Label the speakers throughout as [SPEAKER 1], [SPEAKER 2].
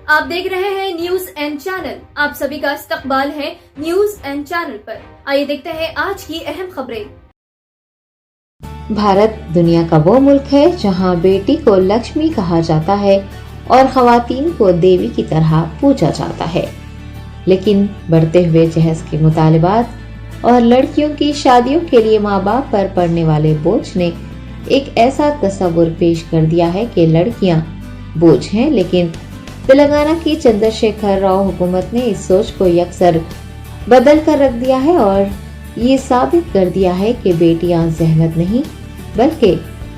[SPEAKER 1] आप देख रहे हैं न्यूज एंड चैनल। आप सभी का इस्तकबाल है न्यूज एंड चैनल पर। आइए देखते हैं आज की अहम खबरें।
[SPEAKER 2] भारत दुनिया का वो मुल्क है जहां बेटी को लक्ष्मी कहा जाता है और खवातीन को देवी की तरह पूजा जाता है, लेकिन बढ़ते हुए जहेज के मुतालिबात और लड़कियों की शादियों के लिए माँ बाप पर पड़ने वाले बोझ ने एक ऐसा तस्वुर पेश कर दिया है कि लड़कियां बोझ हैं। लेकिन तेलंगाना की चंद्रशेखर राव हुकूमत ने इस सोच को यकसर बदल कर रख दिया है और ये साबित कर दिया है कि बेटियां जहमत नहीं बल्कि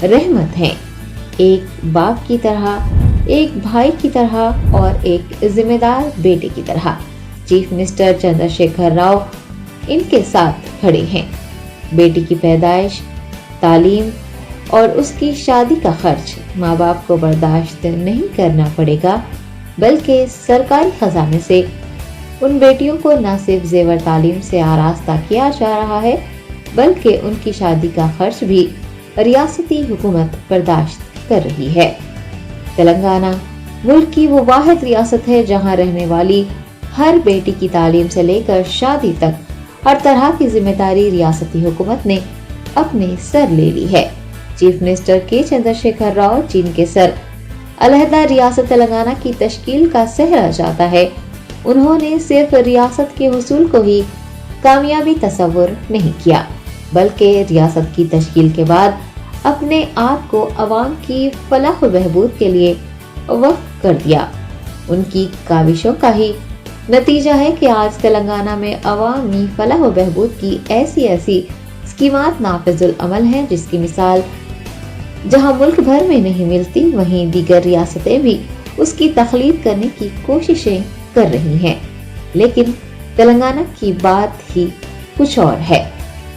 [SPEAKER 2] रहमत हैं। एक बाप की तरह, एक भाई की तरह और एक जिम्मेदार बेटे की तरह चीफ मिनिस्टर चंद्रशेखर राव इनके साथ खड़े हैं। बेटी की पैदाइश, तालीम और उसकी शादी का खर्च माँ बाप को बर्दाश्त नहीं करना पड़ेगा, बल्कि सरकारी खजाने से उन बेटियों को न सिर्फ जेवर तालीम से आरास्ता किया जा रहा है, बल्कि उनकी शादी का खर्च भी रियासती हुकूमत बर्दाश्त कर रही है। तेलंगाना मुल्क की वो वाहिद रियासत है जहां रहने वाली हर बेटी की तालीम से लेकर शादी तक हर तरह की जिम्मेदारी रियासती हुकूमत ने अपने सर ले ली है। चीफ मिनिस्टर के चंद्रशेखर राव जिनके सर अलहदा रियासत तेलंगाना की तश्कील का सहरा जाता है, उन्होंने सिर्फ रियासत के हुसूल को ही कामयाबी तस्वुर नहीं किया, बल्कि रियासत की तश्कील के बाद अपने आप को अवाम की फलाह व बहबूद के लिए वक्फ कर दिया। उनकी काविशों का ही नतीजा है कि आज तेलंगाना में अवामी फलाह व बहबूद की ऐसी स्कीमात नाफिजुल अमल हैं, जिसकी मिसाल जहां मुल्क भर में नहीं मिलती, वहीं दीगर रियासतें भी उसकी तखलीद करने की कोशिशें कर रही हैं। लेकिन तेलंगाना की बात ही कुछ और है।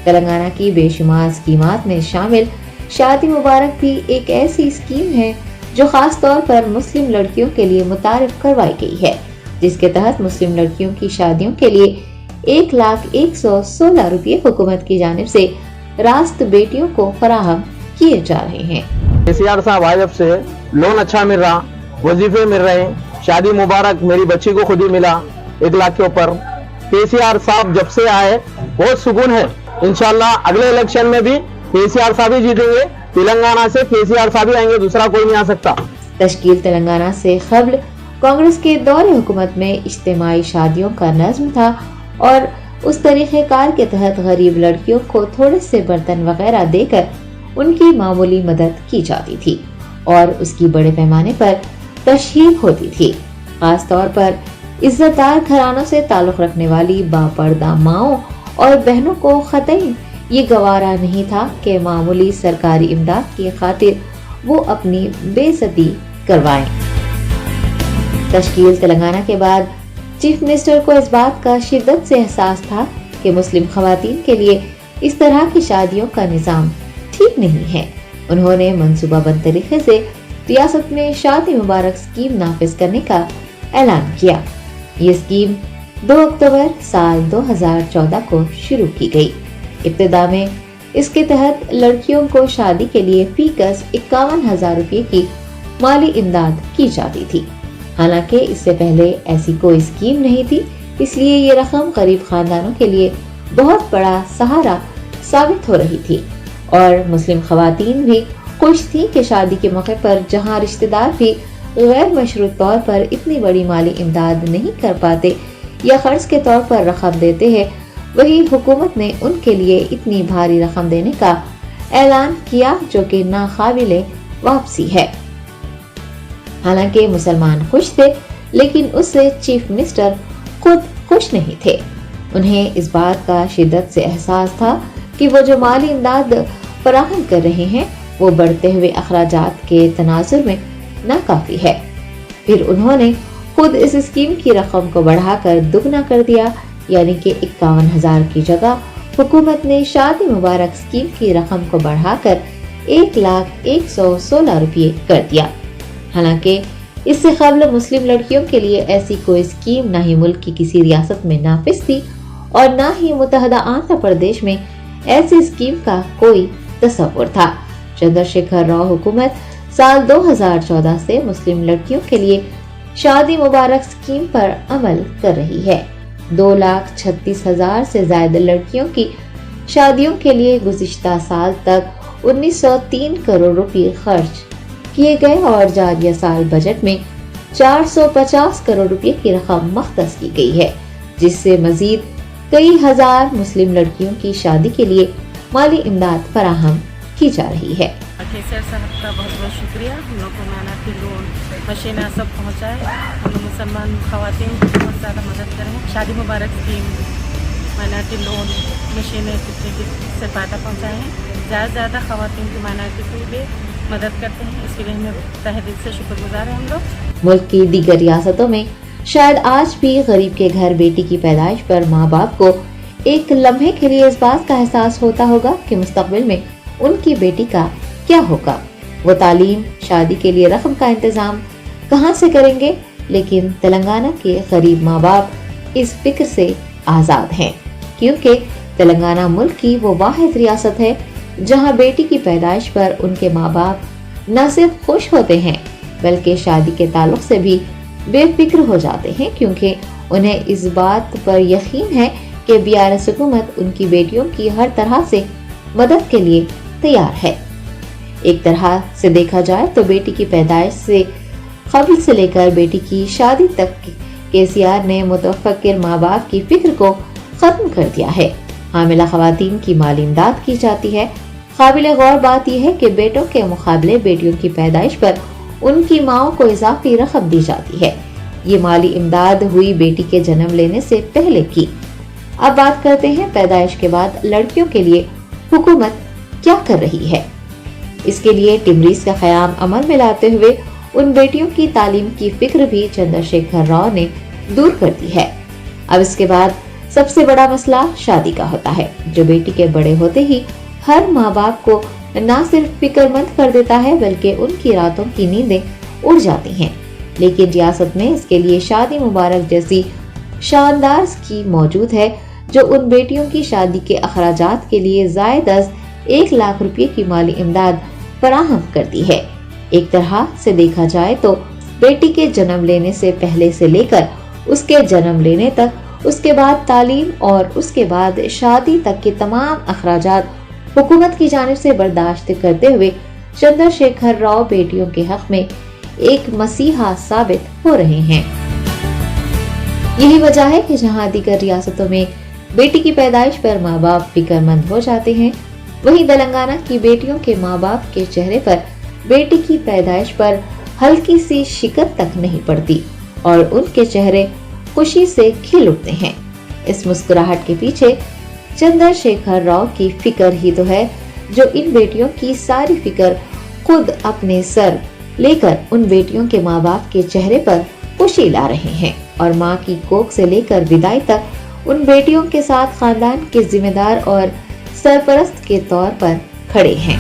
[SPEAKER 2] तेलंगाना की बेशुमार स्कीमात में शामिल शादी मुबारक भी एक ऐसी स्कीम है जो खास तौर पर मुस्लिम लड़कियों के लिए मुतारिफ करवाई गई है, जिसके तहत मुस्लिम लड़कियों की शादियों के लिए 1,116 रुपये हुकूमत की जानिब से रास्त बेटियों को फराहम किए जा रहे हैं।
[SPEAKER 3] केसीआर साहब आए जब से लोन अच्छा मिल रहा, वजीफे मिल रहे हैं, शादी मुबारक मेरी बच्ची को खुद ही मिला 1 लाख के ऊपर। केसीआर साहब जब से आए बहुत सुकून है। इंशाल्लाह अगले इलेक्शन में भी केसीआर साहब ही जीतेंगे। तेलंगाना से केसीआर साहब ही आएंगे, दूसरा कोई नहीं आ सकता।
[SPEAKER 2] तश्कील तेलंगाना से कबल कांग्रेस के दौरे हुकूमत में इज्तिमाई शादियों का नज़्म था और उस तरीक़ेकार के तहत गरीब लड़कियों को थोड़े से बर्तन वगैरह देकर उनकी मामूली मदद की जाती थी और उसकी बड़े पैमाने पर तशहीर होती थी। खास तौर पर इज्जतदार घरानों से ताल्लुक रखने वाली बापर्दा माओं और बहनों को कतई ये गवारा नहीं था कि मामूली सरकारी इमदाद की खातिर वो अपनी बेइज्जती करवाएं। तश्कील तेलंगाना के बाद चीफ मिनिस्टर को इस बात का शिद्दत से एहसास था कि मुस्लिम खवातीन के लिए इस तरह की शादियों का निज़ाम ठीक नहीं है। उन्होंने मंसूबाबंद तरीके से रियासत में शादी मुबारक स्कीम नाफिज करने का ऐलान किया। ये स्कीम 2 अक्टूबर साल 2014 को शुरू की गई। इब्तिदा में इसके तहत लड़कियों को शादी के लिए फीकस 51,000 रुपये की माली इमदाद की जाती थी। हालांकि इससे पहले ऐसी कोई स्कीम नहीं थी, इसलिए ये रकम गरीब खानदानों के लिए बहुत बड़ा सहारा साबित हो रही थी और मुस्लिम खवातीन भी खुश थी कि शादी के मौके पर जहां रिश्तेदार भी गैर मशरूत तौर पर इतनी बड़ी माली इमदाद नहीं कर पाते या खर्च के तौर पर रकम देते हैं, वही हुकूमत ने उनके लिए इतनी भारी रकम देने का ऐलान किया जो कि नाकाबिले वापसी है। हालांकि मुसलमान खुश थे, लेकिन उससे चीफ मिनिस्टर खुद खुश नहीं थे। उन्हें इस बात का शिद्दत से एहसास था कि वो जो माली इमदाद फराहम कर रहे हैं वो बढ़ते हुए अखराजात के तनाजुर में नाकाफी है। फिर उन्होंने खुद इस स्कीम की रकम को बढ़ाकर दुगना कर दिया, यानी कि 51,000 की जगह हुकूमत ने शादी मुबारक स्कीम की रकम को बढ़ाकर 1,116 रुपये कर दिया। हालांकि इससे कबल मुस्लिम लड़कियों के लिए ऐसी कोई स्कीम न ही मुल्क की किसी रियासत में नाफिज थी और न ही मुत्तहदा आंध्र प्रदेश में ऐसी स्कीम का कोई तस्वुर था। चंद्रशेखर राव हुकूमत साल 2014 से मुस्लिम लड़कियों के लिए शादी मुबारक स्कीम पर अमल कर रही है। 2,36,000 से ज्यादा लड़कियों की शादियों के लिए गुज़िश्ता साल तक 1903 करोड़ रुपए खर्च किए गए और जारिया साल बजट में 450 करोड़ रुपए की रकम मख्तस की गई है, जिससे मजीद कई हजार मुस्लिम लड़कियों की शादी के लिए माली इमदाद फराहम की जा रही है।
[SPEAKER 4] केसर साहब का बहुत बहुत शुक्रिया। हम लोग को माइनॉरिटी लोन मशीनें सब पहुँचाए। हम लोग मुसलमान खवातीन को बहुत ज़्यादा मदद करें। शादी मुबारक स्कीम, माइनॉरिटी लोन, मशीनें कितने से फ़ायदा पहुँचाए हैं। ज़्यादा से ज़्यादा खवातीन की माइनॉरिटी को भी मदद करते हैं, इसके लिए हमें तहे दिल से शुक्रगुजार हैं हम लोग।
[SPEAKER 2] मुल्क की दीगर रियासतों में शायद आज भी गरीब के घर बेटी की पैदाइश पर माँ बाप को एक लम्हे के लिए इस बात का एहसास होता होगा कि मुस्तकबिल में उनकी बेटी का क्या होगा। वो तालीम, शादी के लिए रकम का इंतजाम कहाँ से करेंगे, लेकिन तेलंगाना के गरीब माँ बाप इस फिक्र से आजाद हैं, क्योंकि तेलंगाना मुल्क की वो वाहिद रियासत है जहाँ बेटी की पैदाइश पर उनके माँ बाप न सिर्फ खुश होते हैं बल्कि शादी के ताल्लुक से भी बेफिक्र हो जाते हैं, क्योंकि उन्हें इस बात पर यकीन है कि BRS हुकूमत उनकी बेटियों की हर तरह से मदद के लिए तैयार है। एक तरह से देखा जाए तो बेटी की पैदाइश से कब्ल से लेकर बेटी की शादी तक KCR ने मुतफक्किर माँ बाप की फिक्र को खत्म कर दिया है। हामिला खवातीन की माली इमदाद की जाती है। काबिल गौर बात यह है कि बेटों के मुकाबले बेटियों की पैदाइश पर उनकी माओं को इजाफी रकम दी जाती है। ये माली इमदाद हुई बेटी के जन्म लेने से पहले की। अब बात करते हैं पैदाइश के बाद लड़कियों के लिए हुकूमत क्या कर रही है। इसके लिए टिमरीज का क़याम अमल में लाते हुए उन बेटियों की तालीम की फिक्र भी चंद्रशेखर राव ने दूर कर दी है। अब इसके बाद सबसे बड़ा मसला शादी का होता है, जो बेटी के बड़े होते ही हर माँ बाप को न सिर्फ फिक्रमंद कर देता है बल्कि उनकी रातों की नींदें उड़ जाती हैं। लेकिन रियासत में इसके लिए शादी मुबारक जैसी शानदार स्कीम मौजूद है जो उन बेटियों की शादी के अखराजात के लिए ज़ायद अज़ 1 लाख रुपए की माली इमदाद फराहम करती है। एक तरह से देखा जाए तो बेटी के जन्म लेने से पहले से लेकर उसके जन्म लेने तक, उसके बाद तालीम और उसके बाद शादी तक के तमाम अखराजात हुकूमत की जानिब से बर्दाश्त करते हुए चंद्रशेखर राव बेटियों के हक में एक मसीहा साबित हो रहे हैं। यही वजह है कि जहां दीगर रियासतों में बेटी की पैदाइश पर माँ बाप फिक्रमंद हो जाते हैं, वहीं तेलंगाना की बेटियों के माँ बाप के चेहरे पर बेटी की पैदाइश पर हल्की सी शिकन तक नहीं पड़ती और उनके चेहरे खुशी से खिल उठते हैं। इस मुस्कुराहट के पीछे चंद्रशेखर राव की फिक्र ही तो है, जो इन बेटियों की सारी फिक्र खुद अपने सर लेकर उन बेटियों के माँ बाप के चेहरे पर खुशी ला रहे हैं और माँ की कोख से लेकर विदाई तक उन बेटियों के साथ खानदान के जिम्मेदार और सरपरस्त के तौर पर खड़े हैं।